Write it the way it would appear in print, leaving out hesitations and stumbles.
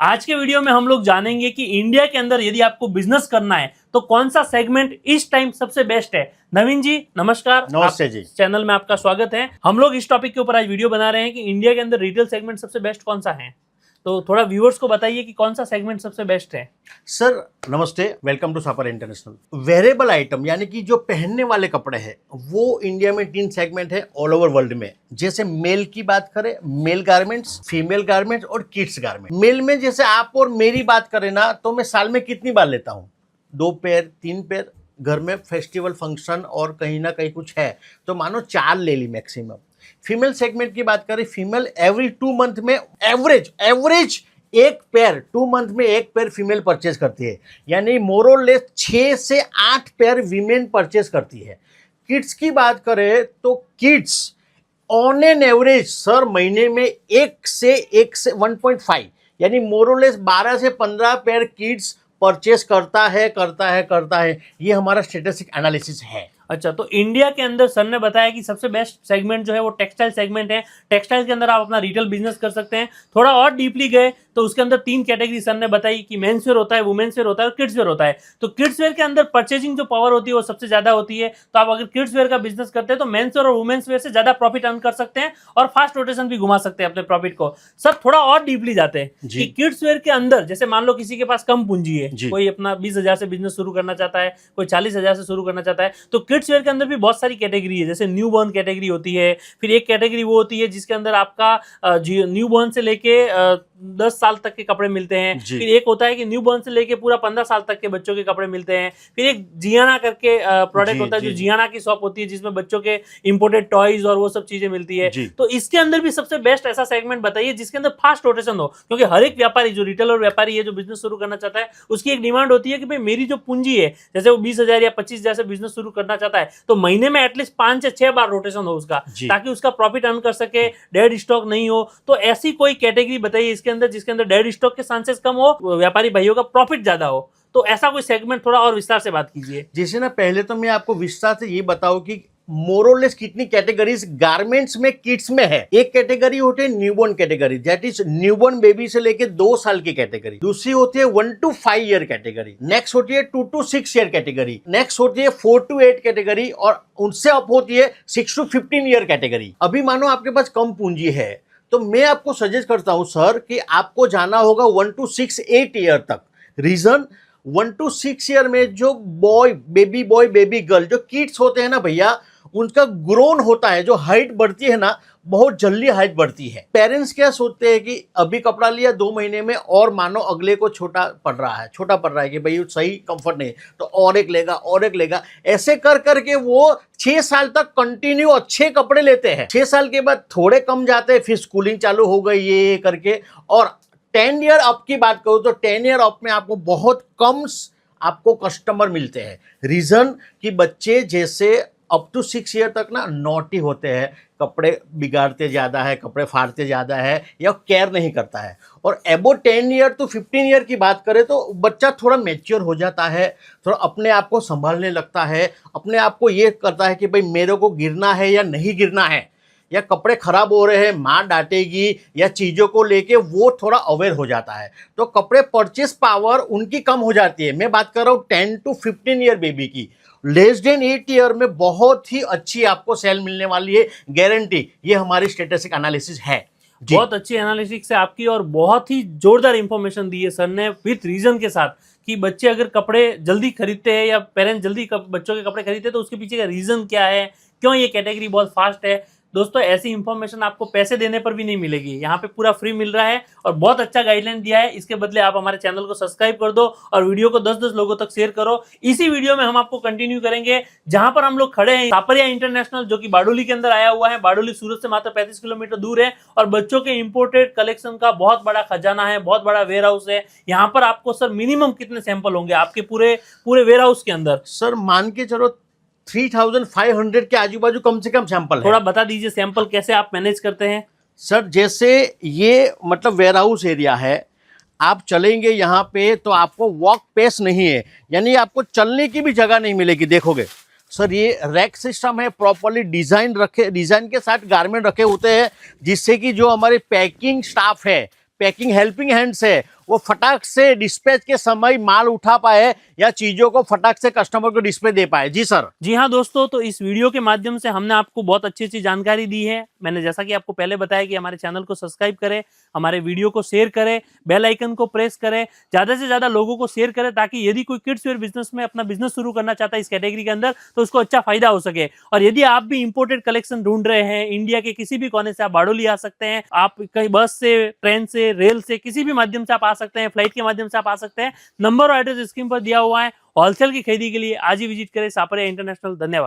आज के वीडियो में हम लोग जानेंगे कि इंडिया के अंदर यदि आपको बिजनेस करना है तो कौन सा सेगमेंट इस टाइम सबसे बेस्ट है। नवीन जी नमस्कार। नमस्ते जी। चैनल में आपका स्वागत है। हम लोग इस टॉपिक के ऊपर आज वीडियो बना रहे हैं कि इंडिया के अंदर रिटेल सेगमेंट सबसे बेस्ट कौन सा है। तो थोड़ा व्यूअर्स को बताइए कि कौन सा सेगमेंट सबसे बेस्ट है। सर नमस्ते, वेलकम टू सापर इंटरनेशनल। वेरेबल आइटम यानी कि जो पहनने वाले कपड़े हैं वो इंडिया में 3 सेगमेंट है ऑल ओवर वर्ल्ड में। जैसे मेल की बात करें, मेल गारमेंट्स, फीमेल गारमेंट्स और किड्स गारमेंट। मेल में जैसे आप और मेरी बात करें ना, तो मैं साल में कितनी बार लेता हूँ? 2 पेयर 3 पेयर। घर में फेस्टिवल फंक्शन और कहीं ना कहीं कुछ है तो मानो 4 ले ली मैक्सिमम। फीमेल सेगमेंट की बात करें, फीमेल एवरी 2 मंथ में एवरेज 1 पेयर 2 मंथ में 1 पेयर फीमेल परचेज करती है, यानी मोर और लेस 6 से 8 पेयर वीमेन परचेज करती है। किड्स की बात करें तो kids on an average sir महीने में 1 से 1.5 यानी मोर और लेस 12 से 15 पेयर किड्स परचेस करता है। ये हमारा स्टैटिस्टिक एनालिसिस है। अच्छा, तो इंडिया के अंदर सर ने बताया कि सबसे बेस्ट सेगमेंट जो है वो टेक्सटाइल सेगमेंट है। टेक्सटाइल के अंदर आप अपना रिटेल बिजनेस कर सकते हैं। थोड़ा और डीपली गए तो उसके अंदर 3 कैटेगरी सर ने बताई कि मेंस वेयर होता है, वुमेन्स वेयर होता है और किड्स वेयर होता है। तो किड्स वेयर के अंदर परचेजिंग जो पावर होती है वो सबसे ज्यादा होती है। तो आप अगर किड्स वेयर का बिजनेस करते हैं तो मेंस वेयर और वुमेन्स वेयर से ज्यादा प्रॉफिट अर्न कर सकते हैं और फास्ट रोटेशन भी घुमा सकते हैं अपने प्रॉफिट को। सर थोड़ा और डीपली जाते हैं कि किड्स वेयर के अंदर जैसे मान लो किसी के पास कम पूंजी है, कोई अपना 20,000 से बिजनेस शुरू करना चाहता है, कोई 40,000 से शुरू करना चाहता है, तो किड्स वेयर के अंदर भी बहुत सारी कैटेगरी है। जैसे न्यू बॉर्न कैटेगरी होती है, फिर एक कैटेगरी वो होती है जिसके अंदर आपका न्यू बॉर्न से लेके 10 साल तक के कपड़े मिलते हैं। फिर एक होता है कि न्यू बॉर्न से लेके पूरा 15 साल तक के बच्चों के कपड़े मिलते हैं। फिर एक जियाना करके प्रोडक्ट होता है जो जियाना की शॉप होती है जिसमें बच्चों के इंपोर्टेड टॉयज और वो सब चीजें मिलती है। तो इसके अंदर भी सबसे बेस्ट ऐसा सेगमेंट बताइए जिसके अंदर फास्ट रोटेशन हो, क्योंकि हर एक व्यापारी जो रिटेलर और व्यापारी है जो बिजनेस शुरू करना चाहता है उसकी एक डिमांड होती है कि भाई मेरी जो पूंजी है, जैसे वो 20,000 या 25,000 से बिजनेस शुरू करना चाहता है तो महीने में एटलीस्ट 5 से 6 बार रोटेशन हो उसका, ताकि उसका प्रॉफिट अर्न कर सके, डेड स्टॉक नहीं हो। तो ऐसी कोई कैटेगरी बताइए इसके अंदर जिसके अंदर डेड स्टॉक के चांसेस कम हो, व्यापारी भाइयों का प्रॉफिट ज्यादा हो। तो ऐसा कोई सेगमेंट थोड़ा और विस्तार से बात कीजिए। जैसे ना पहले तो मैं आपको विस्तार से ये बताऊं कि मोरलेस कितनी कैटेगरीज गारमेंट्स में किड्स में है। एक कैटेगरी होती है newborn category, that is newborn baby से लेके 2 साल की कैटेगरी। दूसरी होती है 1 to 5 ईयर कैटेगरी। नेक्स्ट होती है 2 to 6 ईयर कैटेगरी। नेक्स्ट होती है 4 to 8 कैटेगरी और उनसे अप होती है 6 to 15 ईयर कैटेगरी। अभी मानो आपके पास कम पूंजी है तो मैं आपको सजेस्ट करता हूं सर कि आपको जाना होगा 1 to 6 8 ईयर तक। रीजन 1 to 6 ईयर में जो बॉय बेबी गर्ल जो किड्स होते हैं ना भैया, उनका ग्रोन होता है, जो हाइट बढ़ती है ना बहुत जल्दी हाइट बढ़ती है। पेरेंट्स क्या सोचते हैं कि अभी कपड़ा लिया 2 महीने में और मानो अगले को छोटा पड़ रहा है कि भाई सही कंफर्ट नहीं तो और एक लेगा, ऐसे कर करके वो 6 साल तक कंटिन्यू अच्छे कपड़े लेते हैं। 6 साल के बाद थोड़े कम जाते हैं, फिर स्कूलिंग चालू हो गई ये करके। और 10 ईयर अप की बात करूं तो 10 ईयर अप में आपको बहुत कम आपको कस्टमर मिलते हैं। रीजन कि बच्चे जैसे अप टू 6 ईयर तक ना नॉटी होते हैं, कपड़े बिगाड़ते ज़्यादा है, कपड़े फाड़ते ज़्यादा है या केयर नहीं करता है। और एबो 10 ईयर टू 15 ईयर की बात करें तो बच्चा थोड़ा मैच्योर हो जाता है, थोड़ा अपने आप को संभालने लगता है, अपने आप को ये करता है कि भाई मेरे को गिरना है या नहीं गिरना है, या कपड़े खराब हो रहे हैं माँ डांटेगी या चीज़ों को लेके वो थोड़ा अवेयर हो जाता है। तो कपड़े परचेस पावर उनकी कम हो जाती है। मैं बात कर रहा हूँ 10 to 15 ईयर बेबी की। लेस देन 8 ईयर में बहुत ही अच्छी आपको सेल मिलने वाली है, गारंटी। ये हमारी स्टैटिस्टिक एनालिसिस है। बहुत अच्छी एनालिसिस है आपकी और बहुत ही जोरदार इंफॉर्मेशन दी है सर ने विथ रीजन के साथ कि बच्चे अगर कपड़े जल्दी खरीदते हैं या पेरेंट्स जल्दी बच्चों के कपड़े खरीदते हैं तो उसके पीछे का रीजन क्या है, क्यों ये कैटेगरी बहुत फास्ट है। दोस्तों ऐसी इंफॉर्मेशन आपको पैसे देने पर भी नहीं मिलेगी, यहाँ पे पूरा फ्री मिल रहा है और बहुत अच्छा गाइडलाइन दिया है। इसके बदले आप हमारे चैनल को सब्सक्राइब कर दो और वीडियो को 10-10 लोगों तक शेयर करो। इसी वीडियो में हम आपको कंटिन्यू करेंगे जहां पर हम लोग खड़े हैं, सापरिया इंटरनेशनल, जो कि बारडोली के अंदर आया हुआ है। बारडोली सूरत से मात्र 35 किलोमीटर दूर है और बच्चों के इंपोर्टेड कलेक्शन का बहुत बड़ा खजाना है, बहुत बड़ा वेयर हाउस है। यहाँ पर आपको सर मिनिमम कितने सैंपल होंगे आपके पूरे वेयर हाउस के अंदर? सर मान के चलो 3500 के आजू बाजू कम से कम सैंपल है। थोड़ा बता दीजिए सैंपल कैसे आप मैनेज करते हैं। सर जैसे ये मतलब वेयर हाउस एरिया है, आप चलेंगे यहाँ पे तो आपको वॉक पेस नहीं है, यानी आपको चलने की भी जगह नहीं मिलेगी। देखोगे सर ये रैक सिस्टम है, प्रॉपर्ली डिजाइन के साथ गारमेंट रखे होते हैं, जिससे कि जो हमारे पैकिंग स्टाफ है, पैकिंग हेल्पिंग हैंड्स है, वो फटाक से डिस्पैच के समय माल उठा पाए या चीजों को फटाक से कस्टमर को डिस्पैच दे पाए। जी सर। जी हाँ दोस्तों, तो इस वीडियो के माध्यम से हमने आपको बहुत अच्छी अच्छी जानकारी दी है। मैंने जैसा कि आपको पहले बताया कि हमारे चैनल को सब्सक्राइब करें, हमारे वीडियो को शेयर करें, बेल आइकन को प्रेस करें, ज्यादा से ज्यादा लोगों को शेयर करें, ताकि यदि कोई किड्स वेयर बिजनेस में अपना बिजनेस शुरू करना चाहता है इस कैटेगरी के अंदर, तो उसको अच्छा फायदा हो सके। और यदि आप भी इंपोर्टेड कलेक्शन ढूंढ रहे हैं इंडिया के किसी भी कोने से, आप बारडोली आ सकते हैं, आप कहीं बस से, ट्रेन से, रेल से, किसी भी माध्यम से आप आ सकते हैं, फ्लाइट के माध्यम से आप आ सकते हैं। नंबर और एड्रेस स्क्रीन पर दिया हुआ है। होलसेल की खरीदी के लिए आज ही विजिट करें सापरिया इंटरनेशनल। धन्यवाद।